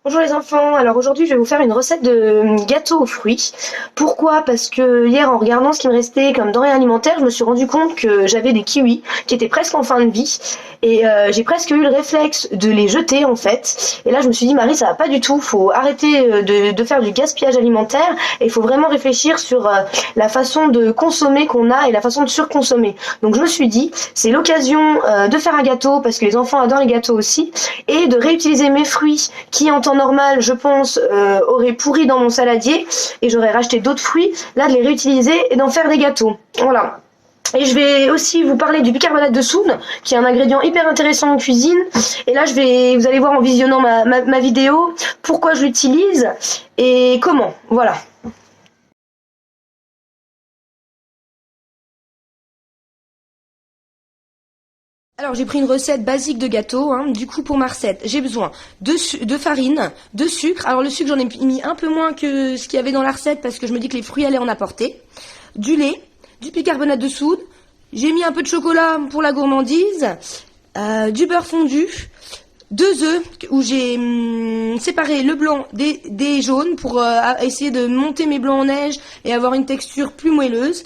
Bonjour les enfants, alors aujourd'hui je vais vous faire une recette de gâteau aux fruits. Pourquoi? Parce que hier en regardant ce qui me restait comme denrées alimentaires, je me suis rendu compte que j'avais des kiwis qui étaient presque en fin de vie et j'ai presque eu le réflexe de les jeter en fait. Et là je me suis dit Marie ça va pas du tout, faut arrêter de faire du gaspillage alimentaire et il faut vraiment réfléchir sur la façon de consommer qu'on a et la façon de surconsommer. Donc je me suis dit c'est l'occasion de faire un gâteau parce que les enfants adorent les gâteaux aussi et de réutiliser mes fruits qui en temps normal, je pense, auraient pourri dans mon saladier et j'aurais racheté d'autres fruits, là de les réutiliser et d'en faire des gâteaux. Voilà. Et je vais aussi vous parler du bicarbonate de soude, qui est un ingrédient hyper intéressant en cuisine. Et là, vous allez voir en visionnant ma vidéo pourquoi je l'utilise et comment. Voilà. Alors j'ai pris une recette basique de gâteau, hein. Du coup pour ma recette j'ai besoin de farine, de sucre, alors le sucre j'en ai mis un peu moins que ce qu'il y avait dans la recette parce que je me dis que les fruits allaient en apporter, du lait, du bicarbonate de soude, j'ai mis un peu de chocolat pour la gourmandise, du beurre fondu, 2 œufs où j'ai séparé le blanc des jaunes pour essayer de monter mes blancs en neige et avoir une texture plus moelleuse.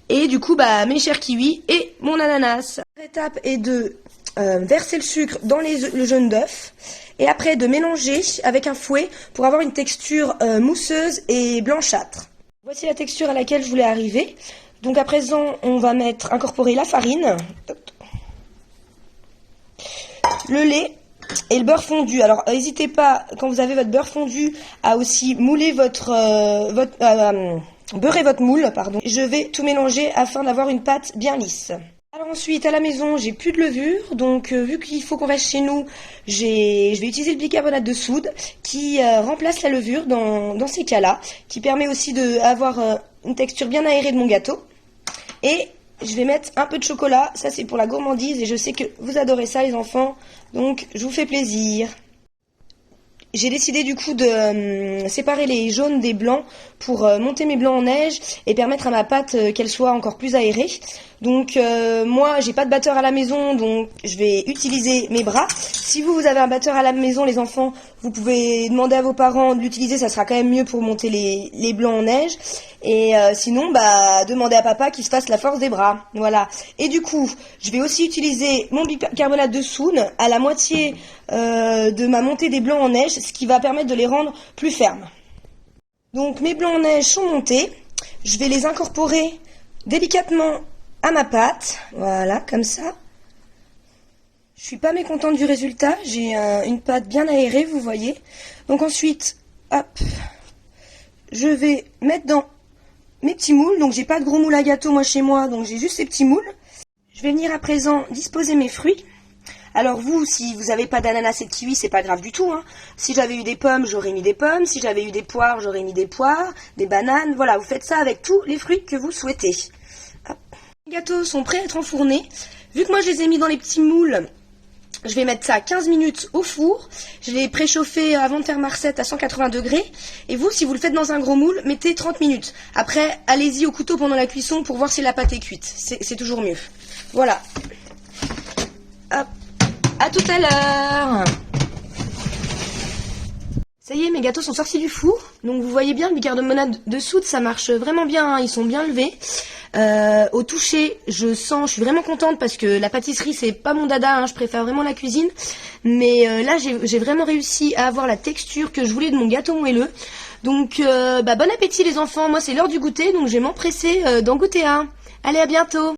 Et du coup, mes chers kiwis et mon ananas. La première étape est de verser le sucre dans le jaune d'œuf et après de mélanger avec un fouet pour avoir une texture mousseuse et blanchâtre. Voici la texture à laquelle je voulais arriver. Donc à présent, on va incorporer la farine, le lait et le beurre fondu. Alors n'hésitez pas, quand vous avez votre beurre fondu, à aussi mouler beurrer votre moule, pardon. Je vais tout mélanger afin d'avoir une pâte bien lisse. Alors ensuite, à la maison, j'ai plus de levure, donc vu qu'il faut qu'on reste chez nous, je vais utiliser le bicarbonate de soude qui remplace la levure dans ces cas-là, qui permet aussi d'avoir une texture bien aérée de mon gâteau. Et je vais mettre un peu de chocolat, ça c'est pour la gourmandise et je sais que vous adorez ça les enfants, donc je vous fais plaisir. J'ai décidé du coup de séparer les jaunes des blancs pour monter mes blancs en neige et permettre à ma pâte qu'elle soit encore plus aérée. Donc moi j'ai pas de batteur à la maison, donc je vais utiliser mes bras. Si vous avez un batteur à la maison les enfants, vous pouvez demander à vos parents de l'utiliser, ça sera quand même mieux pour monter les blancs en neige. Et sinon demandez à papa qu'il se fasse la force des bras. Voilà. Et du coup je vais aussi utiliser mon bicarbonate de soude à la moitié de ma montée des blancs en neige, ce qui va permettre de les rendre plus fermes. Donc mes blancs en neige sont montés, je vais les incorporer délicatement à ma pâte, voilà, comme ça. Je suis pas mécontente du résultat, j'ai une pâte bien aérée, vous voyez. Donc ensuite, hop, je vais mettre dans mes petits moules, donc j'ai pas de gros moules à gâteau moi chez moi, donc j'ai juste ces petits moules. Je vais venir à présent disposer mes fruits. Alors vous, si vous n'avez pas d'ananas et de kiwi, c'est pas grave du tout, hein. Si j'avais eu des pommes, j'aurais mis des pommes. Si j'avais eu des poires, j'aurais mis des poires, des bananes. Voilà, vous faites ça avec tous les fruits que vous souhaitez. Hop. Les gâteaux sont prêts à être enfournés. Vu que moi je les ai mis dans les petits moules, je vais mettre ça 15 minutes au four. Je l'ai préchauffé avant de faire ma recette à 180 degrés. Et vous, si vous le faites dans un gros moule, mettez 30 minutes. Après, allez-y au couteau pendant la cuisson pour voir si la pâte est cuite. C'est toujours mieux. Voilà. Hop. À tout à l'heure. Ça y est, mes gâteaux sont sortis du four. Donc vous voyez bien, le bicarbonate de soude, ça marche vraiment bien, hein. Ils sont bien levés. Au toucher, je suis vraiment contente parce que la pâtisserie, c'est pas mon dada, hein. Je préfère vraiment la cuisine. Mais là, j'ai vraiment réussi à avoir la texture que je voulais de mon gâteau moelleux. Donc bon appétit les enfants. Moi, c'est l'heure du goûter, donc je vais m'empresser d'en goûter un. Allez, à bientôt.